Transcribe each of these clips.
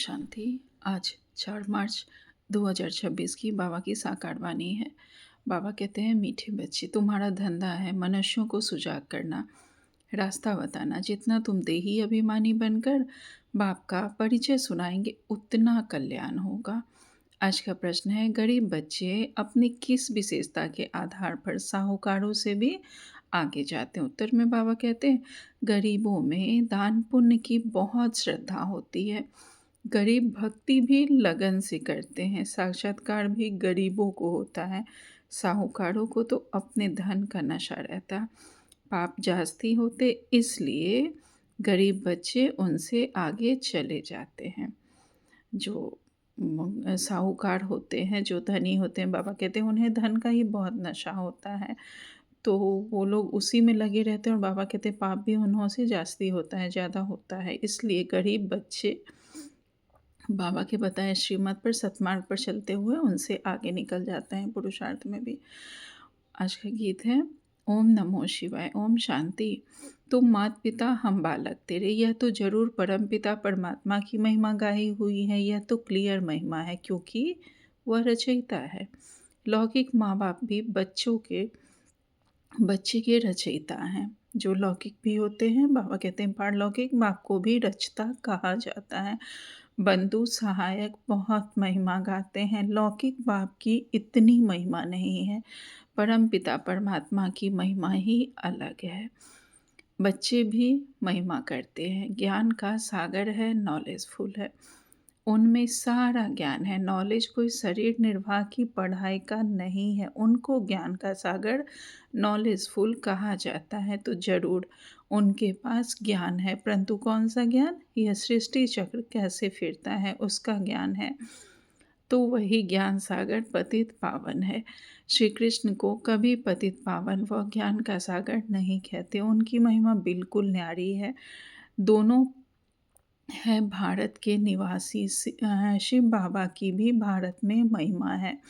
शांति। आज 4 मार्च 2026 की बाबा की साकार वाणी है। बाबा कहते हैं, मीठे बच्चे, तुम्हारा धंधा है मनुष्यों को सुजाग करना, रास्ता बताना। जितना तुम देही अभिमानी बनकर बाप का परिचय सुनाएंगे, उतना कल्याण होगा। आज का प्रश्न है, गरीब बच्चे अपनी किस विशेषता के आधार पर साहूकारों से भी आगे जाते हैं? उत्तर में बाबा कहते हैं, गरीबों में दान पुण्य की बहुत श्रद्धा होती है। गरीब भक्ति भी लगन से करते हैं। साक्षात्कार भी गरीबों को होता है। साहूकारों को तो अपने धन का नशा रहता। पाप जास्ती होते, इसलिए गरीब बच्चे उनसे आगे चले जाते हैं। जो साहूकार होते हैं, जो धनी होते हैं, बाबा कहते हैं उन्हें धन का ही बहुत नशा होता है, तो वो लोग उसी में लगे रहते हैं। और बाबा कहते हैं पाप भी उन्हों से जास्ती होता है, ज़्यादा होता है। इसलिए गरीब बच्चे बाबा के बताए श्रीमत पर, सतमार्ग पर चलते हुए उनसे आगे निकल जाते हैं पुरुषार्थ में भी। आज का गीत है, ओम नमो शिवाय। ओम शांति। तुम मात पिता हम बालक तेरे, यह तो जरूर परम पिता परमात्मा की महिमा गाई हुई है। यह तो क्लियर महिमा है, क्योंकि वह रचयिता है। लौकिक माँ बाप भी बच्चे के रचयिता हैं। जो लौकिक भी होते हैं, बाबा कहते हैं पारलौकिक बाप को भी रचता कहा जाता है। बंधु सहायक बहुत महिमा गाते हैं। लौकिक बाप की इतनी महिमा नहीं है। परम पिता परमात्मा की महिमा ही अलग है। बच्चे भी महिमा करते हैं। ज्ञान का सागर है, नॉलेजफुल है। उनमें सारा ज्ञान है। नॉलेज कोई शरीर निर्वाह की पढ़ाई का नहीं है। उनको ज्ञान का सागर, नॉलेजफुल कहा जाता है। तो जरूर उनके पास ज्ञान है, परंतु कौन सा ज्ञान? यह सृष्टि चक्र कैसे फिरता है, उसका ज्ञान है। तो वही ज्ञान सागर पतित पावन है। श्री कृष्ण को कभी पतित पावन व ज्ञान का सागर नहीं कहते। उनकी महिमा बिल्कुल न्यारी है। दोनों है भारत के निवासी। शिव बाबा की भी भारत में महिमा है।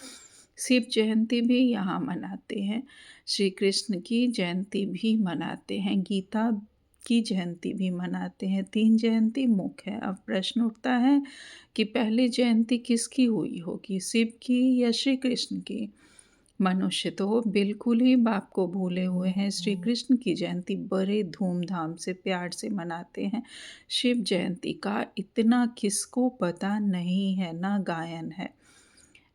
शिव जयंती भी यहाँ मनाते हैं। श्री कृष्ण की जयंती भी मनाते हैं। गीता की जयंती भी मनाते हैं। 3 जयंती मुख्य है। अब प्रश्न उठता है कि पहली जयंती किसकी हुई होगी, शिव की या श्री कृष्ण की? मनुष्य तो बिल्कुल ही बाप को भूले हुए हैं। श्री कृष्ण की जयंती बड़े धूमधाम से प्यार से मनाते हैं। शिव जयंती का इतना किसको पता नहीं है, ना गायन है।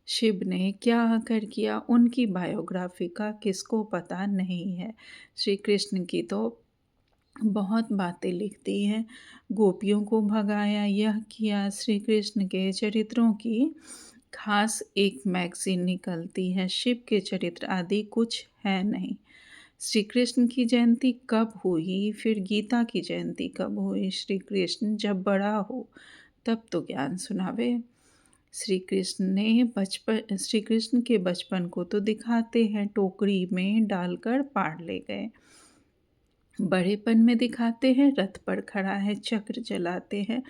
शिव ने क्या आकर किया, उनकी बायोग्राफी का किसको पता नहीं है। श्री कृष्ण की तो बहुत बातें लिखती हैं। गोपियों को भगाया, यह किया। श्री कृष्ण के चरित्रों की खास एक मैगजीन निकलती है। शिव के चरित्र आदि कुछ है नहीं। श्री कृष्ण की जयंती कब हुई, फिर गीता की जयंती कब हुई? श्री कृष्ण जब बड़ा हो तब तो ज्ञान सुनावे। श्री कृष्ण के बचपन को तो दिखाते हैं, टोकरी में डालकर पार ले गए। बड़ेपन में दिखाते हैं, रथ पर खड़ा है, चक्र चलाते हैं।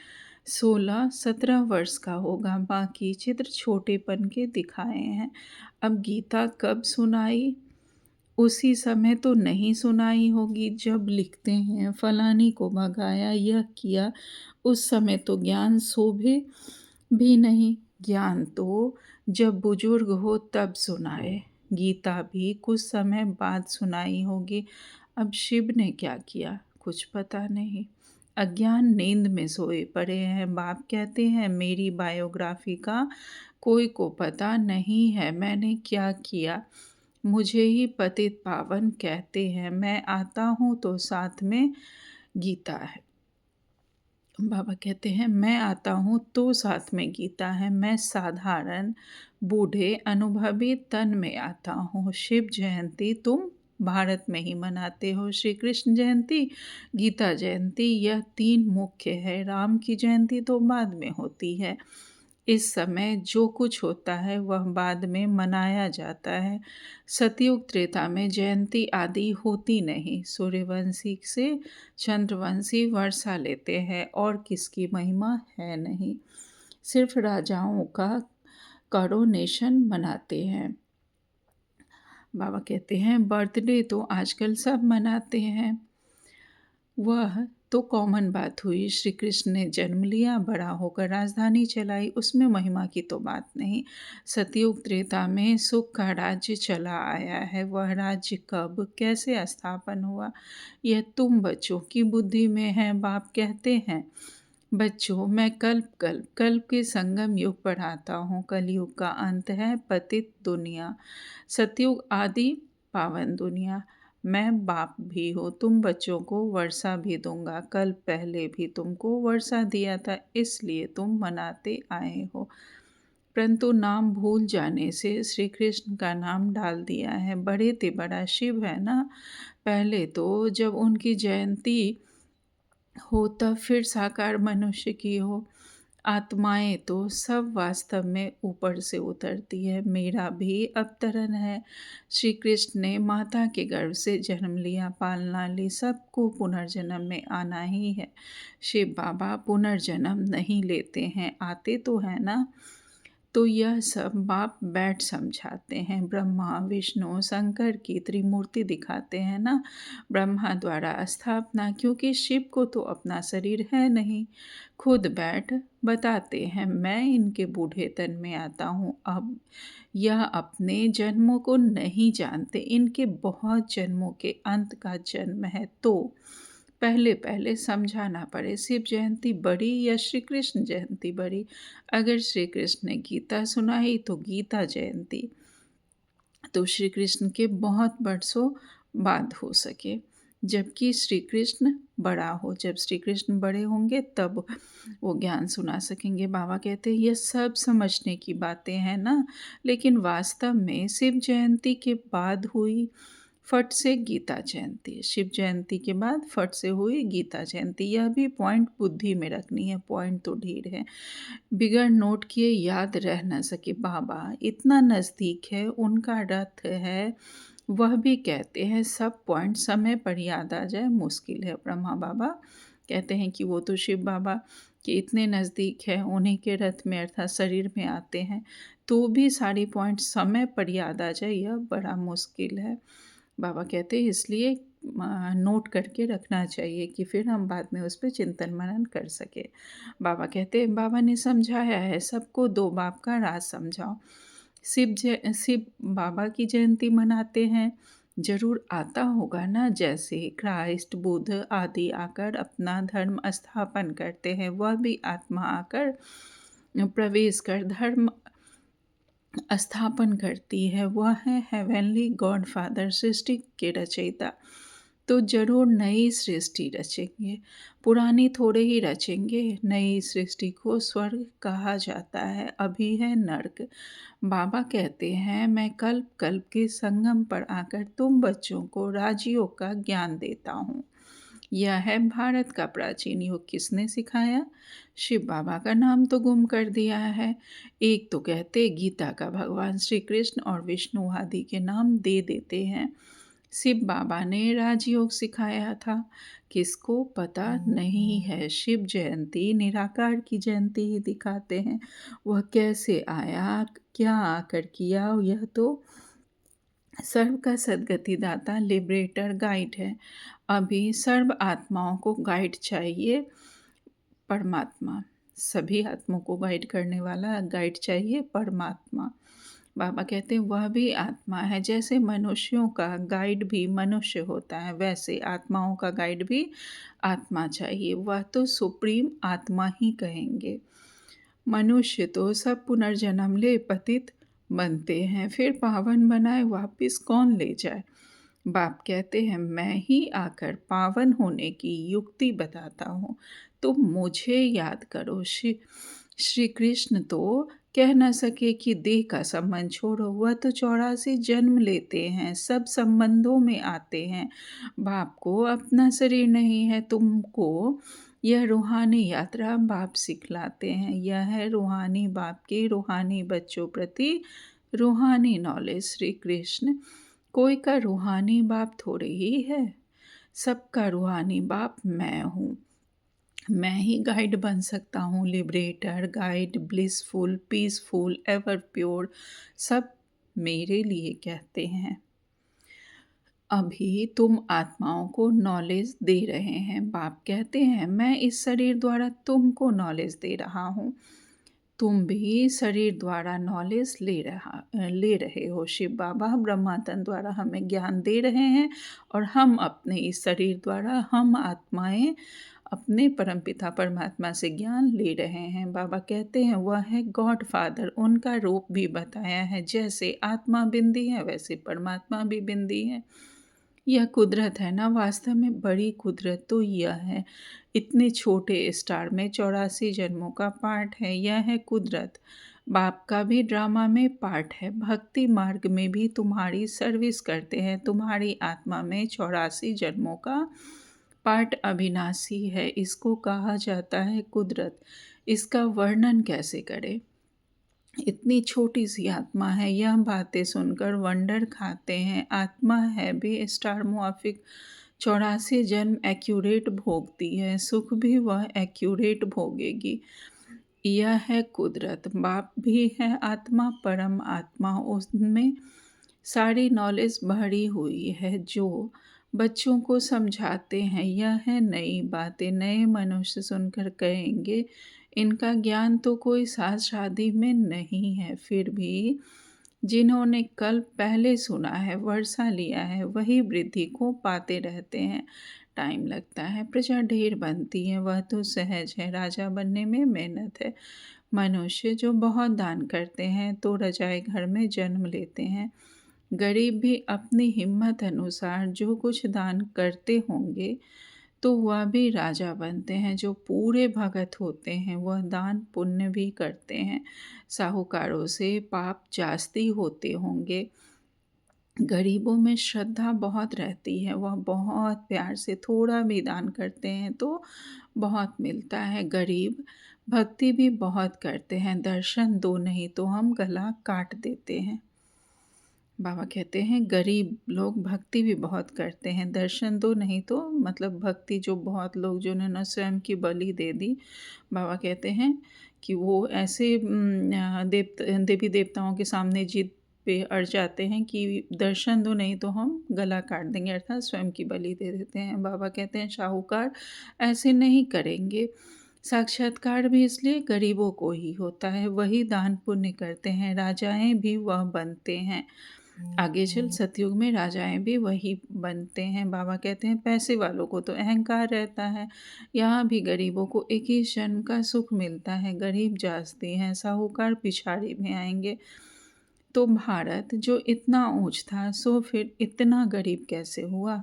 16-17 वर्ष का होगा। बाकी चित्र छोटेपन के दिखाए हैं। अब गीता कब सुनाई? उसी समय तो नहीं सुनाई होगी जब लिखते हैं फलानी को भगाया, यह किया। उस समय तो ज्ञान शोभे भी नहीं। ज्ञान तो जब बुजुर्ग हो तब सुनाए। गीता भी कुछ समय बाद सुनाई होगी। अब शिव ने क्या किया, कुछ पता नहीं। अज्ञान नींद में सोए पड़े हैं। बाप कहते हैं, मेरी बायोग्राफी का कोई को पता नहीं है। मैंने क्या किया, मुझे ही पतित पावन कहते हैं। मैं आता हूँ तो साथ में गीता है। बाबा कहते हैं, मैं आता हूँ तो साथ में गीता है। मैं साधारण बूढ़े अनुभवी तन में आता हूँ। शिव जयंती तुम भारत में ही मनाते हो। श्री कृष्ण जयंती, गीता जयंती, यह 3 मुख्य है। राम की जयंती तो बाद में होती है। इस समय जो कुछ होता है वह बाद में मनाया जाता है। सतयुग त्रेता में जयंती आदि होती नहीं। सूर्यवंशी से चंद्रवंशी वर्षा लेते हैं और किसकी महिमा है नहीं। सिर्फ राजाओं का करोनेशन मनाते हैं। बाबा कहते हैं, बर्थडे तो आजकल सब मनाते हैं। वह तो कॉमन बात हुई, श्री कृष्ण ने जन्म लिया, बड़ा होकर राजधानी चलाई, उसमें महिमा की तो बात नहीं। सतयुग त्रेता में सुख का राज्य चला आया है, वह राज्य कब कैसे स्थापन हुआ, यह तुम बच्चों की बुद्धि में है। बाप कहते हैं, बच्चों मैं कल्प के संगम युग पर आता हूँ। कलयुग का अंत है पतित दुनिया, सतयुग आदि पावन दुनिया। मैं बाप भी हूँ, तुम बच्चों को वर्षा भी दूंगा। कल पहले भी तुमको वर्षा दिया था, इसलिए तुम मनाते आए हो। परंतु नाम भूल जाने से श्री कृष्ण का नाम डाल दिया है। बड़े ते बड़ा शिव है ना। पहले तो जब उनकी जयंती हो तब फिर साकार मनुष्य की हो। आत्माएं तो सब वास्तव में ऊपर से उतरती है। मेरा भी अवतरण है। श्री कृष्ण ने माता के गर्भ से जन्म लिया, पालना ली, सबको पुनर्जन्म में आना ही है। शिव बाबा पुनर्जन्म नहीं लेते हैं, आते तो है ना। तो यह सब बाप बैठ समझाते हैं। ब्रह्मा विष्णु शंकर की त्रिमूर्ति दिखाते हैं ना। ब्रह्मा द्वारा स्थापना, क्योंकि शिव को तो अपना शरीर है नहीं। खुद बैठ बताते हैं, मैं इनके बूढ़े तन में आता हूँ। अब यह अपने जन्मों को नहीं जानते, इनके बहुत जन्मों के अंत का जन्म है। तो पहले पहले समझाना पड़े, शिव जयंती बड़ी या श्री कृष्ण जयंती बड़ी। अगर श्री कृष्ण ने गीता सुनाई तो गीता जयंती तो श्री कृष्ण के बहुत बरसों बाद हो सके, जबकि श्री कृष्ण बड़ा हो। जब श्री कृष्ण बड़े होंगे तब वो ज्ञान सुना सकेंगे। बाबा कहते हैं ये सब समझने की बातें हैं ना, लेकिन वास्तव में शिव जयंती के बाद हुई फट से गीता जयंती, शिव जयंती के बाद फट से हुई गीता जयंती। यह भी पॉइंट बुद्धि में रखनी है, पॉइंट तो ढेर है, बिगड़ नोट किए याद रह न सके। बाबा इतना नज़दीक है, उनका रथ है, वह भी कहते हैं सब पॉइंट समय पर याद आ जाए मुश्किल है। ब्रह्मा बाबा कहते हैं कि वो तो शिव बाबा के इतने नज़दीक है, उन्हीं के रथ में अर्थात शरीर में आते हैं, तो भी सारी पॉइंट समय पर याद आ जाए, यह बड़ा मुश्किल है। बाबा कहते हैं इसलिए नोट करके रखना चाहिए कि फिर हम बाद में उस पर चिंतन मनन कर सके। बाबा कहते हैं, बाबा ने समझाया है सबको, दो बाप का राज समझाओ। शिव बाबा की जयंती मनाते हैं, जरूर आता होगा ना। जैसे क्राइस्ट बुद्ध आदि आकर अपना धर्म स्थापन करते हैं, वह भी आत्मा आकर प्रवेश कर धर्म स्थापन करती है। वह है हेवनली गॉड फादर, सृष्टि के रचयिता। तो जरूर नई सृष्टि रचेंगे, पुरानी थोड़े ही रचेंगे। नई सृष्टि को स्वर्ग कहा जाता है, अभी है नर्क। बाबा कहते हैं, मैं कल्प कल्प के संगम पर आकर तुम बच्चों को राजयोग का ज्ञान देता हूँ। यह है भारत का प्राचीन युग। किसने सिखाया? शिव बाबा का नाम तो गुम कर दिया है। एक तो कहते गीता का भगवान श्री कृष्ण और विष्णु आदि के नाम दे देते हैं। शिव बाबा ने राजयोग सिखाया था, किसको पता नहीं है। शिव जयंती निराकार की जयंती ही दिखाते हैं। वह कैसे आया, क्या आकर किया, यह तो सर्व का सद्गति दाता लिबरेटर गाइड है। अभी सर्व आत्माओं को गाइड चाहिए, परमात्मा। सभी आत्माओं को गाइड करने वाला गाइड चाहिए, परमात्मा। बाबा कहते हैं वह भी आत्मा है। जैसे मनुष्यों का गाइड भी मनुष्य होता है, वैसे आत्माओं का गाइड भी आत्मा चाहिए। वह तो सुप्रीम आत्मा ही कहेंगे। मनुष्य तो सब पुनर्जन्म ले पतित बनते हैं, फिर पावन बनाए वापिस कौन ले जाए। बाप कहते हैं मैं ही आकर पावन होने की युक्ति बताता हूँ, तुम मुझे याद करो। श्री कृष्ण तो कह न सके कि देह का संबंध छोड़ो, वह तो 84 जन्म लेते हैं, सब संबंधों में आते हैं। बाप को अपना शरीर नहीं है। तुमको यह रूहानी यात्रा बाप सिखलाते हैं। यह है रूहानी बाप के रूहानी बच्चों प्रति रूहानी नॉलेज। श्री कृष्ण कोई का रूहानी बाप थोड़े ही है, सबका रूहानी बाप मैं हूँ। मैं ही गाइड बन सकता हूँ, liberator, guide, blissful, peaceful, ever pure, सब मेरे लिए कहते हैं। अभी तुम आत्माओं को नॉलेज दे रहे हैं। बाप कहते हैं मैं इस शरीर द्वारा तुमको नॉलेज दे रहा हूँ। तुम भी शरीर द्वारा नॉलेज ले रहे हो। शिव बाबा ब्रह्मा तन द्वारा हमें ज्ञान दे रहे हैं और हम अपने इस शरीर द्वारा हम आत्माएं अपने परमपिता परमात्मा से ज्ञान ले रहे हैं। बाबा कहते हैं वह है गॉड फादर। उनका रूप भी बताया है, जैसे आत्मा बिंदी है वैसे परमात्मा भी बिंदी है। यह कुदरत है ना, वास्तव में बड़ी कुदरत तो यह है। इतने छोटे स्टार में 84 जन्मों का पार्ट है। यह है कुदरत। बाप का भी ड्रामा में पार्ट है। भक्ति मार्ग में भी तुम्हारी सर्विस करते हैं। तुम्हारी आत्मा में 84 जन्मों का पार्ट अविनाशी है। इसको कहा जाता है कुदरत। इसका वर्णन कैसे करें? इतनी छोटी सी आत्मा है। यह बातें सुनकर वंडर खाते हैं। आत्मा है भी स्टार मुआफिक 84 जन्म एक्यूरेट भोगती है। सुख भी वह एक्यूरेट भोगेगी। यह है कुदरत। बाप भी है आत्मा, परम आत्मा। उसमें सारी नॉलेज भरी हुई है जो बच्चों को समझाते हैं। यह है नई बातें। नए मनुष्य सुनकर कहेंगे इनका ज्ञान तो कोई साथ शादी में नहीं है। फिर भी जिन्होंने कल पहले सुना है, वर्षा लिया है, वही वृद्धि को पाते रहते हैं। टाइम लगता है, प्रजा ढेर बनती है, वह तो सहज है। राजा बनने में मेहनत है। मनुष्य जो बहुत दान करते हैं तो रजाए घर में जन्म लेते हैं। गरीब भी अपनी हिम्मत अनुसार जो कुछ दान करते होंगे तो वह भी राजा बनते हैं। जो पूरे भगत होते हैं वह दान पुण्य भी करते हैं। साहूकारों से पाप जास्ती होते होंगे। गरीबों में श्रद्धा बहुत रहती है। वह बहुत प्यार से थोड़ा भी दान करते हैं तो बहुत मिलता है। गरीब भक्ति भी बहुत करते हैं। दर्शन दो नहीं तो हम गला काट देते हैं। बाबा कहते हैं गरीब लोग भक्ति भी बहुत करते हैं। दर्शन दो नहीं तो मतलब भक्ति जो बहुत लोग जिन्होंने स्वयं की बलि दे दी, बाबा कहते हैं कि वो ऐसे देवी देवताओं के सामने जिद पे अड़ जाते हैं कि दर्शन दो नहीं तो हम गला काट देंगे, अर्थात स्वयं की बलि दे देते हैं। बाबा कहते हैं शाहूकार ऐसे नहीं करेंगे। साक्षात्कार भी इसलिए गरीबों को ही होता है। वही दान पुण्य करते हैं। राजाएं भी वह बनते हैं। आगे चल सतयुग में राजाएं भी वही बनते हैं। बाबा कहते हैं पैसे वालों को तो अहंकार रहता है। यहाँ भी गरीबों को एक ही जन्म का सुख मिलता है। गरीब जास्ती हैं, साहूकार पिछाड़ी में आएंगे। तो भारत जो इतना ऊंच था सो फिर इतना गरीब कैसे हुआ?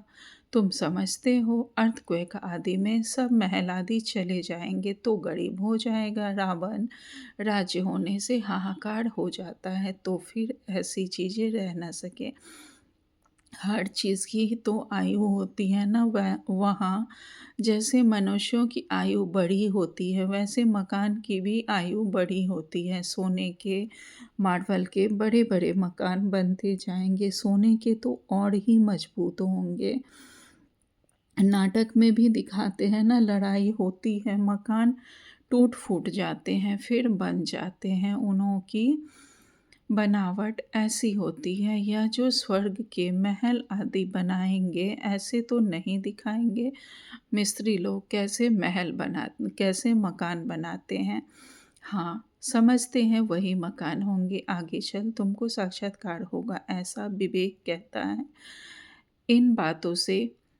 तुम समझते हो अर्थक्वेक आदि में सब महल आदि चले जाएंगे तो गरीब हो जाएगा। रावण राज्य होने से हाहाकार हो जाता है तो फिर ऐसी चीज़ें रह न सके। हर चीज़ की ही तो आयु होती है ना। वहाँ जैसे मनुष्यों की आयु बड़ी होती है वैसे मकान की भी आयु बड़ी होती है। सोने के मार्बल के बड़े बड़े मकान बनते जाएंगे। सोने के तो और ही मजबूत होंगे। नाटक में भी दिखाते हैं ना, लड़ाई होती है, मकान टूट फूट जाते हैं फिर बन जाते हैं। उन्हों की बनावट ऐसी होती है। यह जो स्वर्ग के महल आदि बनाएंगे ऐसे तो नहीं दिखाएंगे। मिस्त्री लोग कैसे मकान बनाते हैं, हाँ समझते हैं वही मकान होंगे। आगे चल तुमको साक्षात्कार होगा ऐसा विवेक कहता है। इन बातों से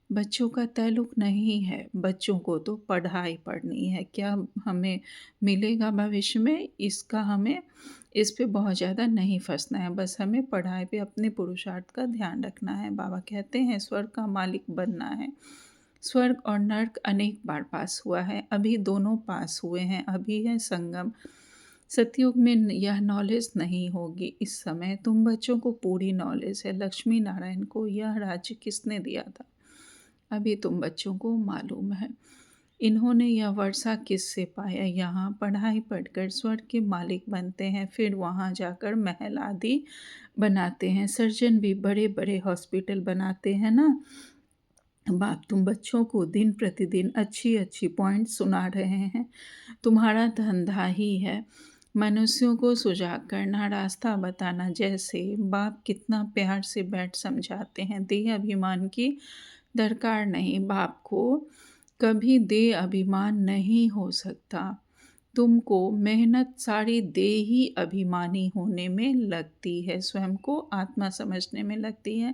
बच्चों का ताल्लुक नहीं है। बच्चों को तो पढ़ाई पढ़नी है, क्या हमें मिलेगा भविष्य में इसका हमें इस पे बहुत ज़्यादा नहीं फंसना है। बस हमें पढ़ाई पे अपने पुरुषार्थ का ध्यान रखना है। बाबा कहते हैं स्वर्ग का मालिक बनना है। स्वर्ग और नर्क अनेक बार पास हुआ है, अभी दोनों पास हुए हैं। अभी है संगम। सतयुग में यह नॉलेज नहीं होगी। इस समय तुम बच्चों को पूरी नॉलेज है। लक्ष्मी नारायण को यह राज्य किसने दिया था अभी तुम बच्चों को मालूम है। इन्होंने यह वर्षा किससे पाया? यहाँ पढ़ाई पढ़कर स्वर्ग के मालिक बनते हैं, फिर वहाँ जाकर महल आदि बनाते हैं। सर्जन भी बड़े बड़े हॉस्पिटल बनाते हैं ना। बाप तुम बच्चों को दिन प्रतिदिन अच्छी अच्छी पॉइंट सुना रहे हैं। तुम्हारा धंधा ही है मनुष्यों को सुजाग करना, रास्ता बताना, जैसे बाप कितना प्यार से बैठ समझाते हैं। देह अभिमान की दरकार नहीं, बाप को कभी देह अभिमान नहीं हो सकता। तुमको मेहनत सारी देही अभिमानी होने में लगती है, स्वयं को आत्मा समझने में लगती है।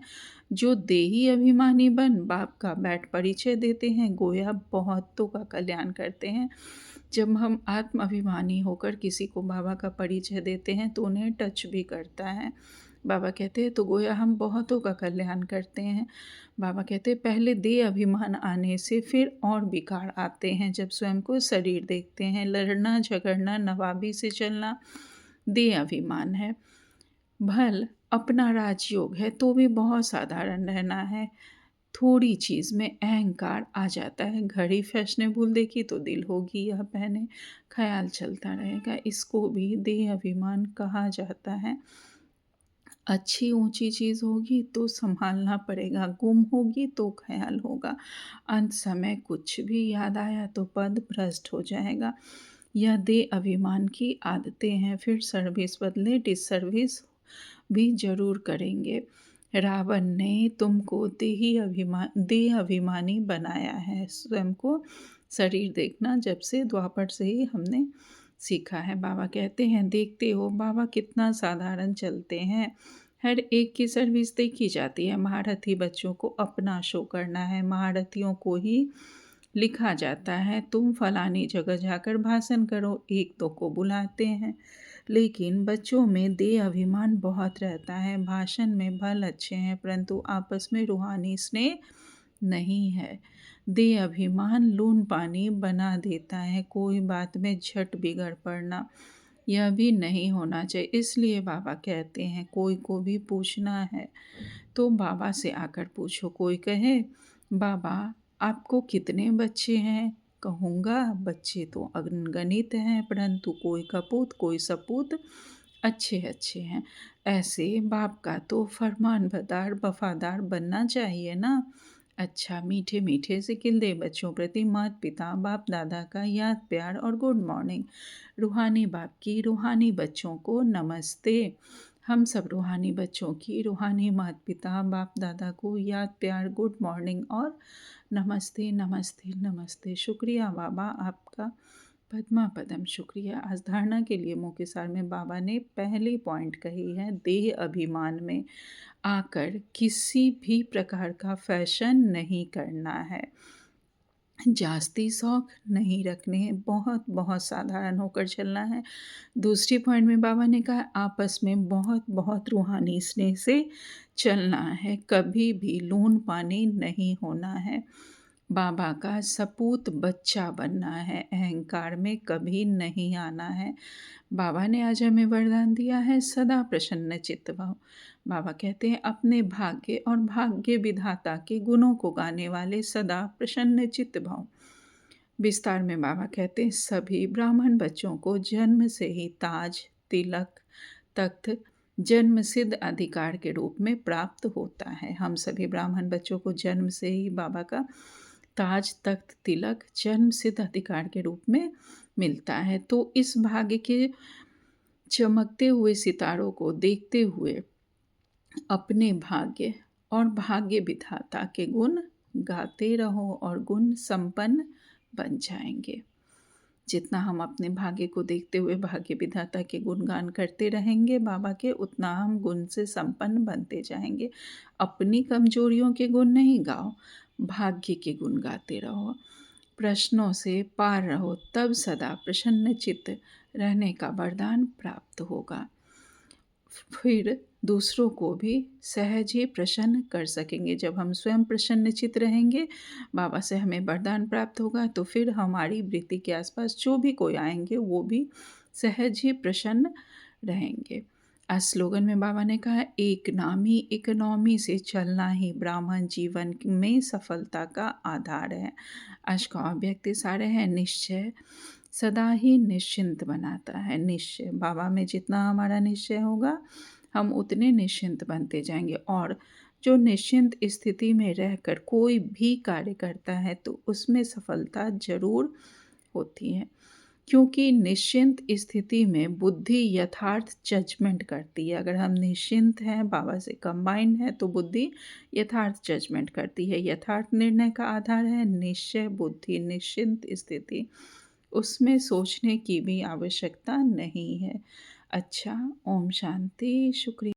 जो देही अभिमानी बन बाप का बैठ परिचय देते हैं, गोया बहुतों का कल्याण करते हैं। जब हम आत्म अभिमानी होकर किसी को बाबा का परिचय देते हैं तो उन्हें टच भी करता है। बाबा कहते हैं तो गोया हम बहुतों का कल्याण करते हैं। बाबा कहते हैं पहले देह अभिमान आने से फिर और विकार आते हैं। जब स्वयं को शरीर देखते हैं, लड़ना झगड़ना नवाबी से चलना देह अभिमान है। भल अपना राजयोग है तो भी बहुत साधारण रहना है। थोड़ी चीज़ में अहंकार आ जाता है। घड़ी फैशनेबल देखी तो दिल होगी यह पहने, ख्याल चलता रहेगा। इसको भी देह अभिमान कहा जाता है। अच्छी ऊंची चीज़ होगी तो संभालना पड़ेगा, गुम होगी तो ख्याल होगा। अंत समय कुछ भी याद आया तो पद भ्रष्ट हो जाएगा। यह देह अभिमान की आदतें हैं। फिर सर्विस बदले डिसर्विस भी जरूर करेंगे। रावण ने तुमको देह अभिमानी बनाया है। स्वयं को शरीर देखना जब से द्वापर से ही हमने सीखा है। बाबा कहते हैं देखते हो बाबा कितना साधारण चलते हैं। हर एक की सर्विस देखी जाती है। महारथी बच्चों को अपना शो करना है। महारथियों को ही लिखा जाता है तुम फलानी जगह जाकर भाषण करो, एक दो को बुलाते हैं। लेकिन बच्चों में देह अभिमान बहुत रहता है। भाषण में भल अच्छे हैं परंतु आपस में रूहानी स्नेह नहीं है। देह अभिमान लून पानी बना देता है। कोई बात में झट बिगड़ पड़ना यह भी नहीं होना चाहिए। इसलिए बाबा कहते हैं कोई को भी पूछना है तो बाबा से आकर पूछो। कोई कहे बाबा आपको कितने बच्चे हैं, कहूँगा बच्चे तो अगणित हैं परंतु कोई कपूत कोई सपूत अच्छे अच्छे हैं। ऐसे बाप का तो फरमानबरदार वफादार बनना चाहिए ना। अच्छा मीठे मीठे से खिलते बच्चों प्रति माता पिता बाप दादा का याद प्यार और गुड मॉर्निंग। रूहानी बाप की रूहानी बच्चों को नमस्ते। हम सब रूहानी बच्चों की रूहानी माता पिता बाप दादा को याद प्यार गुड मॉर्निंग और नमस्ते नमस्ते नमस्ते। शुक्रिया बाबा आपका पद्मा पदम शुक्रिया। आज धारणा के लिए मुख्य सार में बाबा ने पहली पॉइंट कही है देह अभिमान में आकर किसी भी प्रकार का फैशन नहीं करना है, जास्ती शौक नहीं रखने हैं, बहुत बहुत साधारण होकर चलना है। दूसरी पॉइंट में बाबा ने कहा आपस में बहुत बहुत रूहानी स्नेह से चलना है, कभी भी लून पानी नहीं होना है। बाबा का सपूत बच्चा बनना है, अहंकार में कभी नहीं आना है। बाबा ने आज हमें वरदान दिया है सदा प्रसन्न चित्त भव। बाबा कहते हैं अपने भाग्य और भाग्य विधाता के गुणों को गाने वाले सदा प्रसन्न चित्त भव। विस्तार में बाबा कहते हैं सभी ब्राह्मण बच्चों को जन्म से ही ताज तिलक तख्त जन्म सिद्ध अधिकार के रूप में प्राप्त होता है। हम सभी ब्राह्मण बच्चों को जन्म से ही बाबा का ताज तख्त तिलक जन्म सिद्ध अधिकार के रूप में मिलता है। तो इस भाग्य के चमकते हुए सितारों को देखते हुए अपने भाग्य और भाग्य विधाता के गुण गाते रहो और गुण संपन्न बन जाएंगे। जितना हम अपने भाग्य को देखते हुए भाग्य विधाता के गुणगान करते रहेंगे बाबा के, उतना हम गुण से संपन्न बनते जाएंगे। अपनी कमजोरियों के गुण नहीं गाओ, भाग्य के गुण गाते रहो। प्रश्नों से पार रहो, तब सदा प्रसन्न चित्त रहने का वरदान प्राप्त होगा। फिर दूसरों को भी सहज ही प्रसन्न कर सकेंगे। जब हम स्वयं प्रसन्नचित्त रहेंगे, बाबा से हमें वरदान प्राप्त होगा तो फिर हमारी वृत्ति के आसपास जो भी कोई आएंगे वो भी सहज ही प्रसन्न रहेंगे। आज स्लोगन में बाबा ने कहा एक नामी इकोनॉमी से चलना ही ब्राह्मण जीवन में सफलता का आधार है। आज का व्यक्ति सारे हैं निश्चय सदा ही निश्चिंत बनाता है। निश्चय बाबा में जितना हमारा निश्चय होगा हम उतने निश्चिंत बनते जाएंगे। और जो निश्चिंत स्थिति में रहकर कोई भी कार्य करता है तो उसमें सफलता जरूर होती है, क्योंकि निश्चिंत स्थिति में बुद्धि यथार्थ जजमेंट करती है। अगर हम निश्चिंत हैं, बाबा से कंबाइंड हैं, तो बुद्धि यथार्थ जजमेंट करती है। यथार्थ निर्णय का आधार है निश्चय बुद्धि, निश्चिंत स्थिति। उसमें सोचने की भी आवश्यकता नहीं है। अच्छा, ओम शांति, शुक्रिया।